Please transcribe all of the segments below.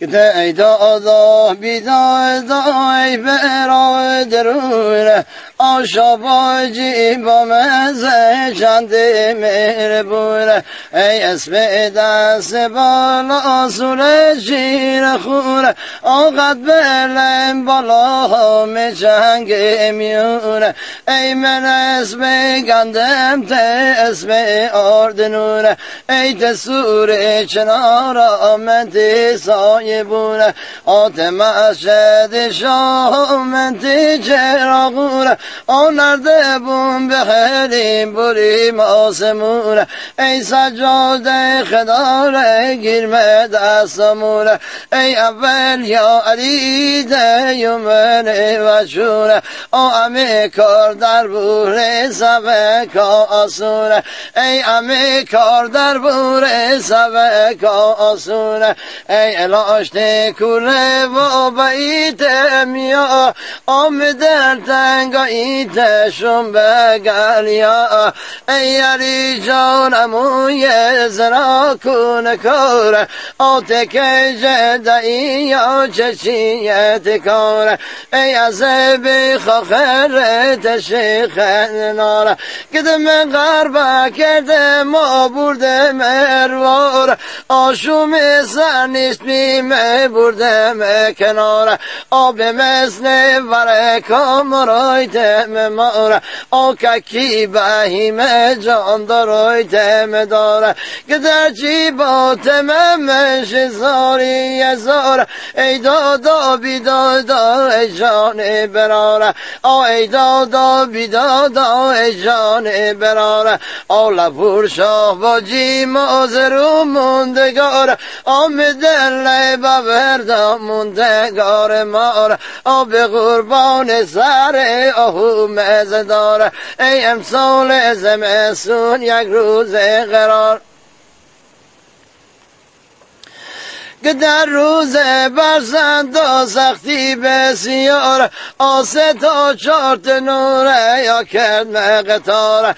گده ای دادا بیدادا ای برادرونه آشاباجی با مزه چند مهربونه ای اسم دست بالا سوره شیر خوره آقد بلم بالا همه چنگ میونه ای من اسم گندم ته اسم آردنونه ای تسور چنار آمد سایه بونه آتم اشد شاه من تی چراغونه آنرده بون به خیلیم بریم آسمونه ای سجاده خداره گیرمه دستمونه ای اول یا علی ده یومن و شونه امه کار در بوره سبک آسونه ای امه کار در بوره سبک آسونه ای الاشته کوله و بایت میا آمده تنگایت شم بگلیا ای علی جانموی زرا کن کار آته که جدئی یا چشیت کار ای عذب خاخرت شیخ نار کدم غربه کرده ما برده مروار آشوم سرنیست بیم برده کنار آب مثل ورکام رایت ممار آککی بهیم جان دارایت مدار که در چی با تممش زاری زار ای دادا بیدادا ای جان براره ای دادا بیدادا ای جان براره لبور شاه باجی مازرو موندگار دل ببردا موندگار مار به قربان سر آهو مزدار ای امسال زمستون یک روز قرار که در روز برزند و سختی بسیار آسه تا چارت نوره یا کرد مقتار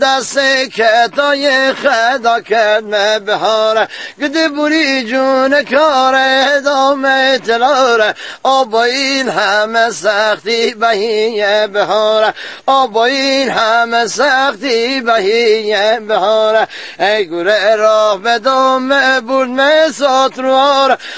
دست کتای خدا کرد مبهار گده بوری جون کار ادامه تلار با این همه سختی بهی بهار با این همه سختی بهی بهار ای گوره راه بدام بود مسات رو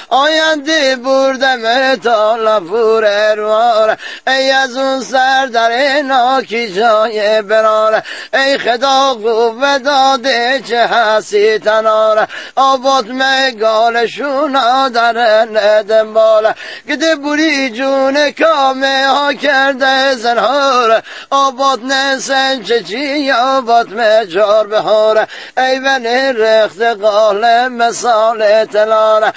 آینده بردم تا لفور روار ای از اون سر در ناکی جای برار ای خدا قوه داده چه حسی تنار آباد مگالشون در ندنبال گده بوری جون کامه ها کرده زنهار آباد نسن چه چی آباد مجار بهار ای بنی رخت قال مثال تلار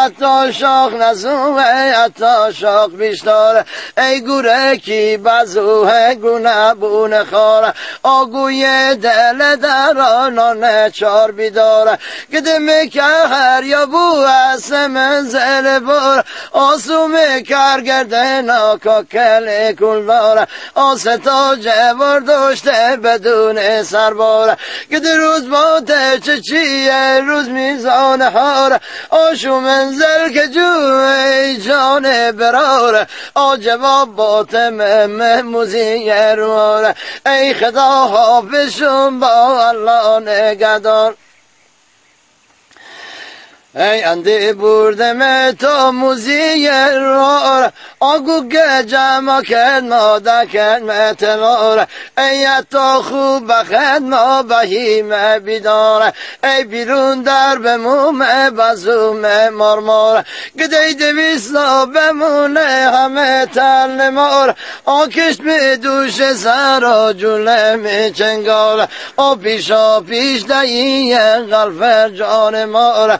حتی شاخ نزوه حتی شاخ بیشتاره ای گوره کی بزوه گونه بونه خاره آگوی دل درانان چار بیداره گده میکه هر یا بو از منزل بار آسومه کرگرده ناکا کل کل داره آستا جوار داشته بدون سرباره گده روز باته چه چیه روز میزان هاره آشو منزل که جوی جان براره جواب باطم محموزی رواره ای خدا حافظشون با الله نگدار ای انده بردم تا موزی روار آگو که جمع کرد ما دکرد متلار ای حتی خوب بخد ما بهیم بیدار ای بیرون در بموم بزوم مارمار گده دویستا بمونه همه تل مار آکشت به دوش سر جوله می چنگار پیشا پیش دهی غلفر جان مار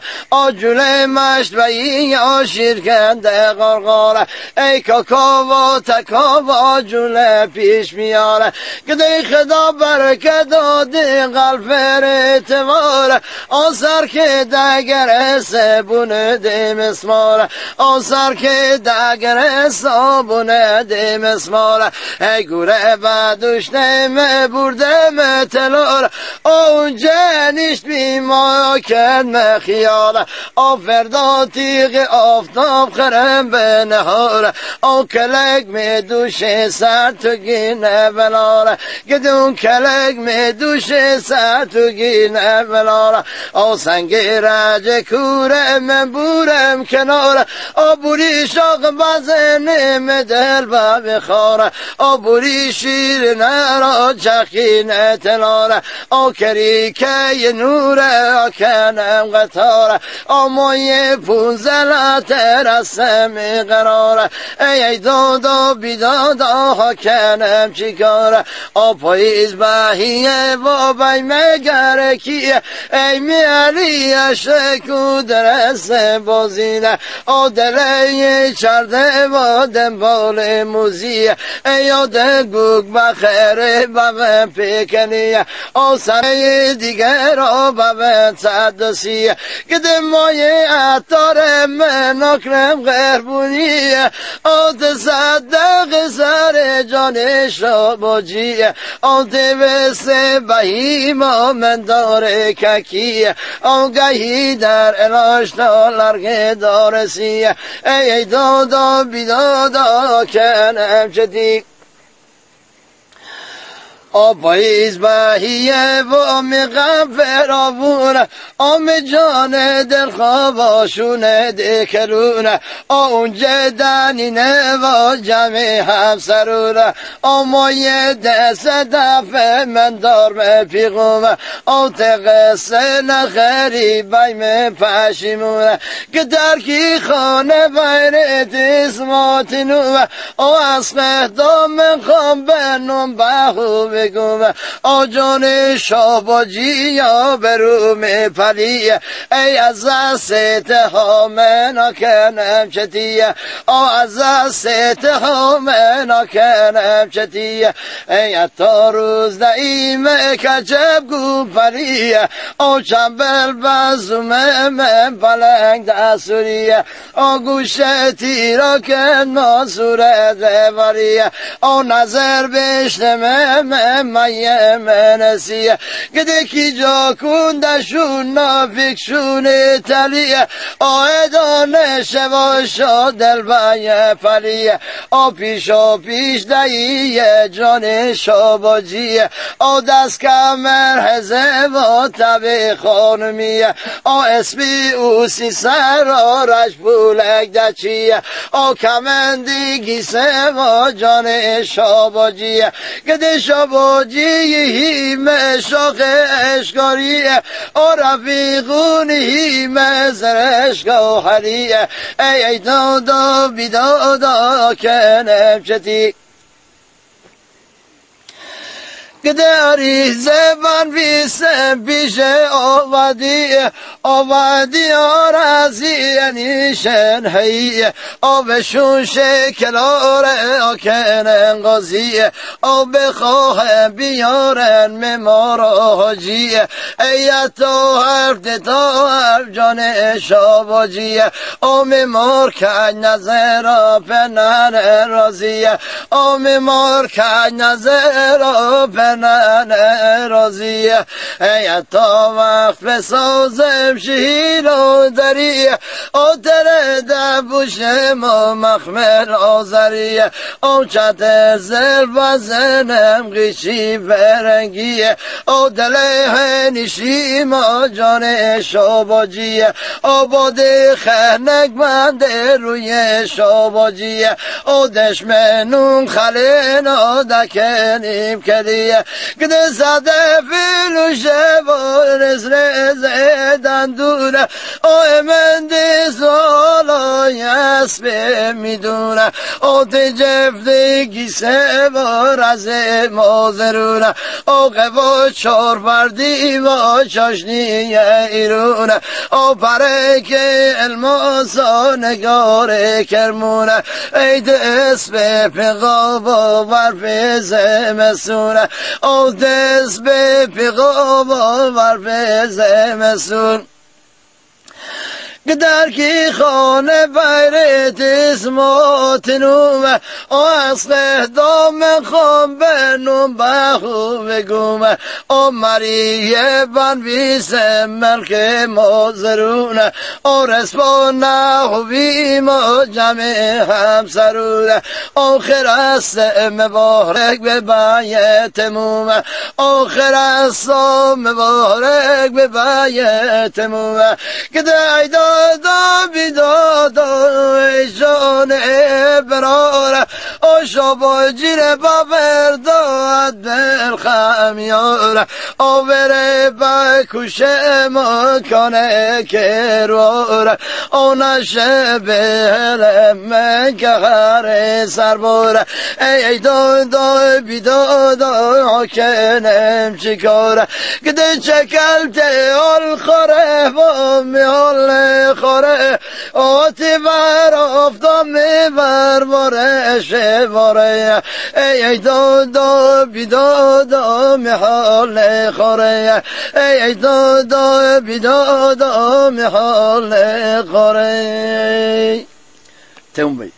جوله مشت و یا شیرکنده غرغاره ای کاکا و تکا و جوله پیش میاره گده خدا برکت داده قلب اعتبار آسر که دگر سبونه ده مسمار آسر که دگر سابونه ده مسمار ای گوره بدوشته مبورده متلار اونجا نیشت بی ما کرد مخیاره فردا تیغ آفتاب خرم به نهاره کلک می دوشه سر تو گینه بلاره گدون کلک می دوشه سر تو گینه بلاره سنگ رج کوره من بورم کناره بوری شاق بزنیم دل بخاره بوری شیر نرا چخین تلاره کریکه نوره کنم قطاره مای پونزلت رسم قراره ای دادا بیدادا کنم چیکاره پاییز بهیه و بای مگره کیه ای میالی شکو درست بازینه دلی چرده و دنبال موزیه یاد گوگ بخیره بابا پیکنیه سنه دیگر بابا تدسیه گده مای اتار من اکرم غربونیه تصدق سر جانش را باجیه دوست بهیما من داره ککیه گهی در الاش لرگه دارسیه ای دادا بیدادا کنم چدی پاییز بهیه و غم فراوونه جان دل خواباشونه دکرونه اونجا دنینه و جمع همسرونه مای دست دفع من دار به پیغومه تقصه نخری بیم پشیمونه که درکی خانه بیرت اسماتینوه از قهدام خوام بنم بهو بگومه جان شاباجی یا بروم پلیه ای از دست هامن کنم چتیه از دست هامن کنم چتیه ای اتا روز دعیمه کجب گو پلیه چنبل بزومه من پلنگ دستوریه گوشتی را کن ناسوره دوریه نظر بشنمه من منسیه گده کی جا کندشون نافکشون تلیه دانش و دل بای پلیه پیش دهیه جان شاباجیه دست کمر هزه و تبه خانمیه اسبی اوسی سر رش پولک دچیه کمندی گیسه و جان شاباجیه گده شاباجی هیمه شاخ اشکاریه رفیقونی هیمه زرشگا حریه ای دادا بیدادا کنم چتی گداری زبان بیسم پیش آوادی آرازی نیشن هی بشون شکلاره کنن قاضی بخواه بیارن ممارا حاجی ایتا حرف تا حرف جان شاباجی ممار کن نظر پنن رازی ممار کن نظر پنن رازیه تا وقت بسازم شهیر و دریه تره دبوشم و مخمر آزریه چت زل بزنم غیشی فرنگیه دله نشیم جان شاباجیه باد خنک بنده روی شاباجیه دشمنون خلینا دکنیم کلیه گده زده فیلوشه و رز دندونه من دیزالا یسب میدونه تجفتگی سه و رز مازرونه قوا چار بردی و چاشنی ایرونه پرک الماسا نگار کرمونه اید اسب پیغاب و برف زمسونه دست به پیغاب و برف زمسون در کی خانه بیرت اسمات نومه اصله دام خام بنوم بخو بگومه مریه بن بیسه ملک مازرونه رسپانه خوبی ما جمع همسرونه آخر است مبارک به بیت مومه آخر است مبارک به بیت مومه که دادا بیدادا جان براره شبا جیر بابرداد دل خمیاره آوره بکوشه مکانه کرواره آنشه بهلم که هر سرباره ای دادا بیدادا کنم چیکاره گده چکل تیال خوره و میال خوره آتی بر افتام میبر باره شباره ای دادا بیدادا میحال خوره ای دادا بیدادا میحال خوره تموم